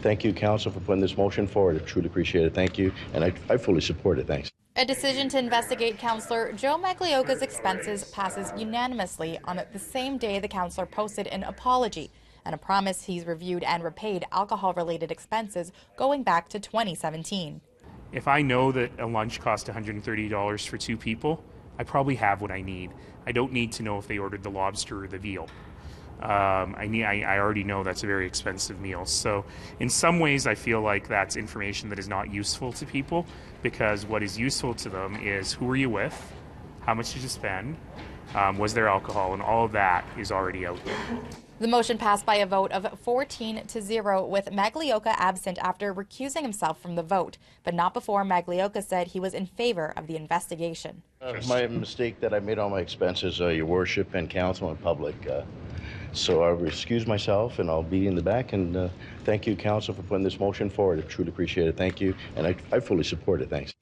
Thank you, Council, for putting this motion forward. I truly appreciate it. Thank you. And I fully support it. Thanks. A decision to investigate Councillor Joe Magliocca's expenses passes unanimously on the same day the councillor posted an apology and a promise he's reviewed and repaid alcohol-related expenses going back to 2017. If I know that a lunch cost $130 for 2 people, I probably have what I need. I don't need to know if they ordered the lobster or the veal. I already know that's a very expensive meal. So in some ways I feel like that's information that is not useful to people, because what is useful to them is who are you with, how much did you spend, was there alcohol, and all of that is already out there. The motion passed by a vote of 14-0, with Magliocca absent after recusing himself from the vote, but not before Magliocca said he was in favor of the investigation. My mistake that I made on my expenses, Your Worship and Council and public. So I'll excuse myself and I'll be in the back. And thank you, Council, for putting this motion forward. I truly appreciate it. Thank you. And I fully support it. Thanks.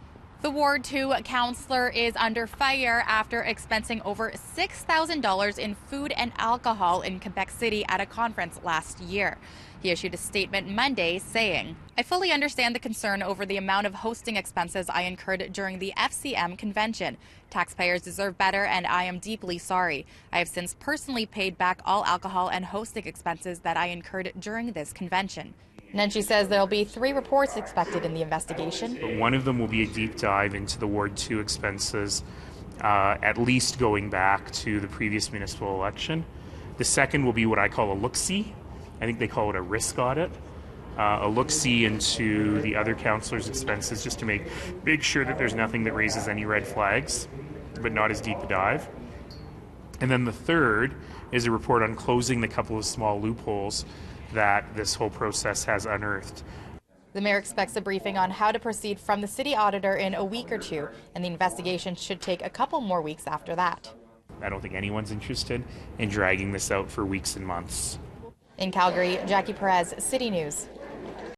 The Ward 2 councillor is under fire after expensing over $6,000 in food and alcohol in Quebec City at a conference last year. He issued a statement Monday saying, "I fully understand the concern over the amount of hosting expenses I incurred during the FCM convention. Taxpayers deserve better, and I am deeply sorry. I have since personally paid back all alcohol and hosting expenses that I incurred during this convention." And then she says there'll be 3 reports expected in the investigation. But one of them will be a deep dive into the Ward 2 expenses, at least going back to the previous municipal election. The second will be what I call a look-see. I think they call it a risk audit. A look-see into the other councillors' expenses, just to make sure that there's nothing that raises any red flags, but not as deep a dive. And then the third is a report on closing the couple of small loopholes that this whole process has unearthed. The mayor expects a briefing on how to proceed from the city auditor in a week or 2, and the investigation should take a couple more weeks after that. I don't think anyone's interested in dragging this out for weeks and months. In Calgary, Jackie Perez, City News.